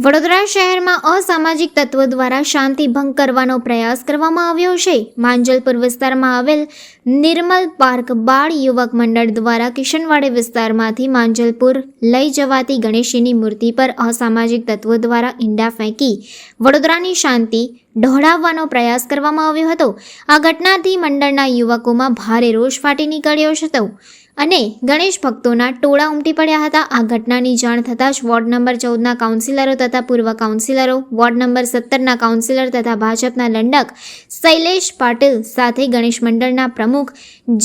વડોદરા શહેરમાં અસામાજિક તત્વો દ્વારા શાંતિ ભંગ કરવાનો પ્રયાસ કરવામાં આવ્યો છે. માંજલપુર વિસ્તારમાં આવેલ નિર્મલ પાર્ક બાળ યુવક મંડળ દ્વારા કિશનવાડી વિસ્તારમાંથી માંજલપુર લઈ જવાતી ગણેશજીની મૂર્તિ પર અસામાજિક તત્વો દ્વારા ઈંડા ફેંકી વડોદરાની શાંતિ ઢોળાવવાનો પ્રયાસ કરવામાં આવ્યો હતો. આ ઘટનાથી મંડળના યુવકોમાં ભારે રોષ ફાટી નીકળ્યો હતો અને ગણેશ ભક્તોના ટોળા ઉમટી પડ્યા હતા. આ ઘટનાની જાણ થતાં જ વોર્ડ નંબર 14ના કાઉન્સિલરો તથા પૂર્વ કાઉન્સિલરો, વોર્ડ નંબર 17ના કાઉન્સિલર તથા ભાજપના લંડક શૈલેષ પાટીલ સાથે ગણેશ મંડળના પ્રમુખ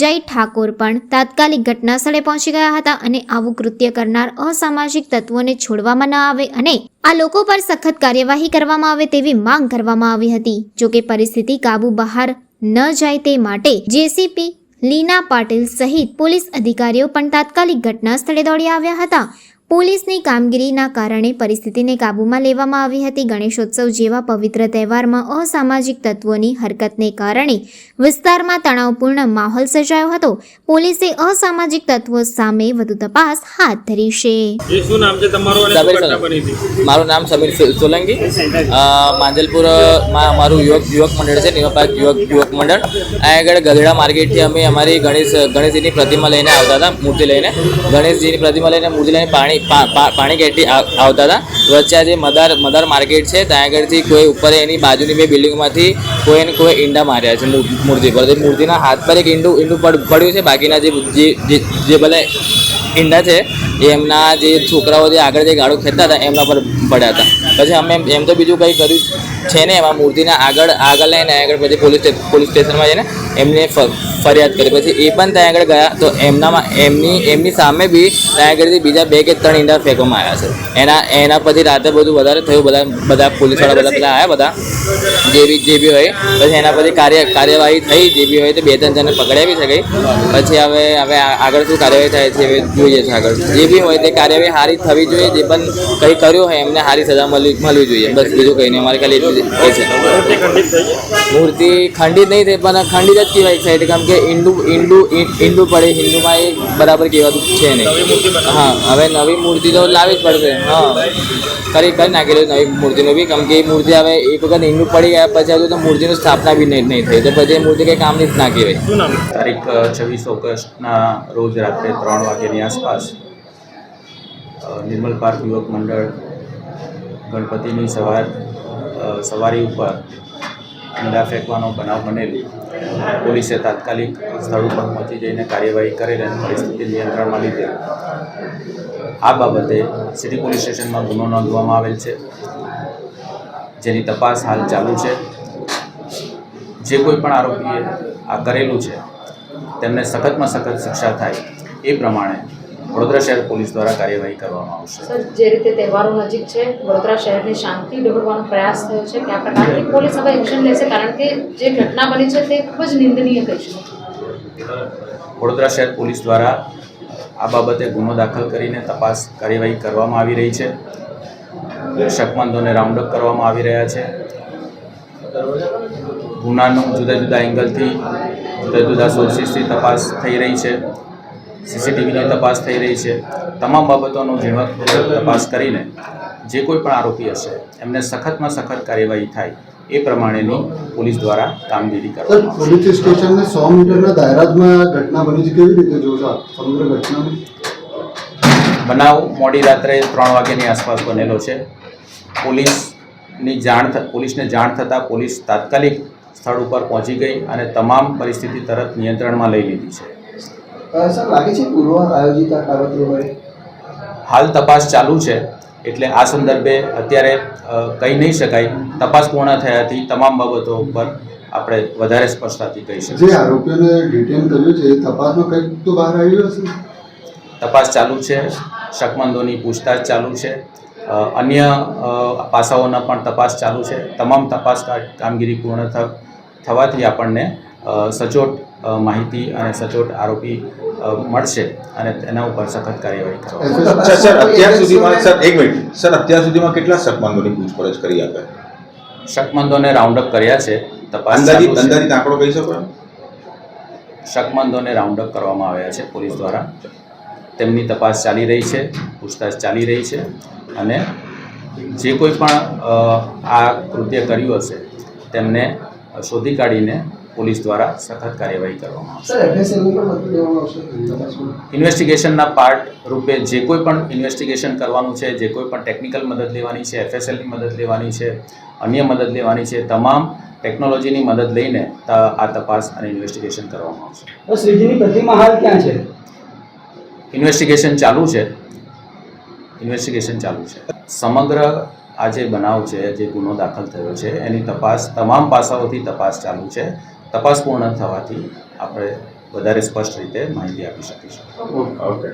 જય ઠાકોર પણ તાત્કાલિક ઘટના સ્થળે પહોંચી ગયા હતા અને આવું કૃત્ય કરનાર અસામાજિક તત્વોને છોડવામાં ન આવે અને આ લોકો પર સખત કાર્યવાહી કરવામાં આવે તેવી માંગ કરવામાં આવી હતી. જોકે પરિસ્થિતિ કાબુ બહાર ન જાય તે માટે જેસીપી લીના પાટીલ સહિત પોલીસ અધિકારીઓ પણ તાત્કાલિક ઘટના સ્થળે દોડી આવ્યા હતા. પોલીસની કામગીરીના કારણે પરિસ્થિતિને કાબૂમાં લેવામાં આવી હતી. ગણેશોત્સવ જેવા પવિત્ર તહેવારમાં અસામાજિક તત્વોની હરકતને કારણે વિસ્તારમાં તણાવપૂર્ણ માહોલ સર્જાયો હતો. પોલીસે અસામાજિક તત્વો સામે વધુ તપાસ હાથ ધરી છે. મારું નામ સમીર સોલંકી. માંજલપુરમાં અમારું યુવક મંડળ છે, નિર્મલ પાર્ક યુવક મંડળ. આ આગળ ગધેડા માર્કેટથી અમે અમારી ગણેશજીની પ્રતિમા લઈને આવતા હતા. મૂર્તિ લઈને ગણેશજીની પ્રતિમા લઈને મૂર્તિ લઈને પાણી ગેટથી આવતા હતા. વચ્ચે જે મદાર માર્કેટ છે ત્યાં આગળથી કોઈ ઉપર એની બાજુની બે બિલ્ડિંગમાંથી કોઈ ઈંડા માર્યા છે મૂર્તિ પર. મૂર્તિના હાથ પર એક ઈંડું પડ્યું છે. બાકીના જે બધા ઈંડા છે એ એમના જે છોકરાઓ જે આગળ જે ગાડો ખેંચતા હતા એમના પર પડ્યા હતા. પછી અમે એમ તો બીજું કંઈ કર્યું છે ને, એમાં મૂર્તિના આગળ લઈને આગળ પછી પોલીસ સ્ટેશનમાં જઈને એમને ફરિયાદ કરી. પછી એ પણ ત્યાં આગળ ગયા તો એમની સામે બી ત્યાં આગળથી બીજા 2 કે 3 ઈંડા ફેંકવામાં આવ્યા છે. એના પછી રાતે બધું વધારે થયું. બધા પોલીસવાળા બધા આવ્યા, બધા જે બી હોય. પછી એના પછી કાર્યવાહી થઈ. જે બી હોય તો 2-3 જણને પકડ્યા બી શકાય. પછી હવે આગળ શું કાર્યવાહી થાય છે એ જોઈએ છે. આગળ જે બી હોય તે કાર્યવાહી સારી થવી જોઈએ. જે પણ કંઈ કર્યું હોય એમને સારી સજા મળવી જોઈએ. બસ બીજું કંઈ નહીં. અમારે ખાલી એટલું એ છે. મૂર્તિ ખંડિત નહીં થઈ પણ ખંડિત જ કહેવાય છે, કારણ કે ઈંડું પડે હિન્દુમાં એ બરાબર કહેવાતું છે નહીં. હા, હવે નવી મૂર્તિ તો લાવવી જ પડશે. હા, કરી નાખેલું નવી મૂર્તિનું બી, કારણ કે એ મૂર્તિ હવે એક વખત ઈંડું પડી ગયા પછી હજુ તો મૂર્તિની સ્થાપના બી નહીં થઈ તો પછી એ મૂર્તિ કંઈ કામની જ ના કહેવાય. તારીખ 26 ઓગસ્ટના રોજ રાત્રે 3 વાગ્યાની આસપાસ નિર્મલ પાર્ક યુવક મંડળ ગણપતિની સવારી ઉપર ઈંડા ફેંકવાનો બનાવ બનેલી. પોલીસે તાત્કાલિક સ્થળ ઉપર પહોંચી જઈને કાર્યવાહી કરેલ અને પરિસ્થિતિ નિયંત્રણમાં લીધેલ. આ બાબતે સિટી પોલીસ સ્ટેશનમાં ગુનો નોંધવામાં આવેલ છે, જેની તપાસ હાલ ચાલુ છે. જે કોઈ પણ આરોપીએ આ કરેલું છે તેમને સખતમાં સખત શિક્ષા થાય એ પ્રમાણે વડોદરા શહેર પોલીસ દ્વારા કાર્યવાહી કરવામાં આવશે. સર, જે રીતે તહેવારો નજીક છે, વડોદરા શહેરની શાંતિ દોહડવાનો પ્રયાસ થયો છે, કયા પ્રકારની પોલીસ હવે એક્શન લેશે? કારણ કે જે ઘટના બની છે તે ખૂબ જ નિંદનીય કહીશું. વડોદરા શહેર પોલીસ દ્વારા આ બાબતે ગુનો દાખલ કરીને તપાસ કાર્યવાહી કરવામાં આવી રહી છે. શકમંદોને રાઉન્ડ અપ કરવામાં આવી રહ્યા છે. ગુનાનું જુદા જુદા એંગલથી જુદા જુદા સોર્સિસથી તપાસ થઈ રહી છે. સીસીટીવીની તપાસ થઈ રહી છે. તમામ બાબતોનું ઝીણવટપૂર્વક તપાસ કરીને જે કોઈ પણ આરોપી હશે એમને સખતમાં સખત કાર્યવાહી થાય એ પ્રમાણેની પોલીસ દ્વારા કામગીરી કરવામાં આવશે. પોલીસ સ્ટેશનને 100 મીટરના દાયરામાં ઘટના બની છે, કેવી રીતે જોશો સમગ્ર ઘટનાને? બનાવ મોડી રાત્રે 3 વાગ્યાની આસપાસ બનેલો છે. પોલીસને જાણ થતાં પોલીસ તાત્કાલિક સ્થળ ઉપર પહોંચી ગઈ અને તમામ પરિસ્થિતિ તરત નિયંત્રણમાં લઈ લીધી છે. સર, લાગે છે પૂર્વ આયોજિત આ કાવતરું હોય? હાલ તપાસ ચાલુ છે, એટલે આ સંદર્ભે અત્યારે કહી નહીં શકાય. તપાસ પૂર્ણ થયાથી તમામ બાબતો ઉપર આપણે વધારે સ્પષ્ટતાથી કહી શકીએ. જે આરોપીઓને ડિટેન કર્યું છે તપાસમાં કંઈક તો બહાર આવ્યું હશે? તપાસ ચાલુ છે. શકમંદોની પૂછતાછ ચાલુ છે. અન્ય પાસાઓના પણ તપાસ ચાલુ છે. તમામ તપાસ કામગીરી પૂર્ણ થવાથી આપણને સચોટ માહિતી અને સચોટ આરોપી મળશે અને એના ઉપર સખત કાર્યવાહી કરવામાં. સર, અત્યાર સુધીમાં કેટલા શકમંદોની પૂછપરછ કરી આપે? શકમંદોને રાઉન્ડ અપ કર્યા છે. તપાસ અંદાજિત આંકડો કહી શકો? શકમંદોને રાઉન્ડ અપ કરવામાં આવ્યા છે પોલીસ દ્વારા. તેમની તપાસ ચાલી રહી છે, પૂછતાછ ચાલી રહી છે અને જે કોઈ પણ આ કૃત્ય કર્યું હશે તેમને શોધી કાઢીને પોલીસ દ્વારા સખત કાર્યવાહી કરવામાં આવશે. ઇન્વેસ્ટિગેશનના પાર્ટ રૂપે જે કોઈ પણ ઇન્વેસ્ટિગેશન કરવાનું છે, જે કોઈ પણ ટેકનિકલ મદદ લેવાની છે, FSLની મદદ લેવાની છે, અન્ય મદદ લેવાની છે, તમામ ટેકનોલોજીની મદદ લઈને આ તપાસ અને ઇન્વેસ્ટિગેશન કરવામાં આવશે. શ્રીજીની પ્રતિમા હાલ ક્યાં છે? ઇન્વેસ્ટિગેશન ચાલુ છે. સમગ્ર આ જે બનાવ છે, જે ગુનો દાખલ થયો છે એની તપાસ તમામ પાસાઓથી તપાસ ચાલુ છે. તપાસ પૂર્ણ થવાથી આપણે વધારે સ્પષ્ટ રીતે માહિતી આપી શકીશું. ઓકે.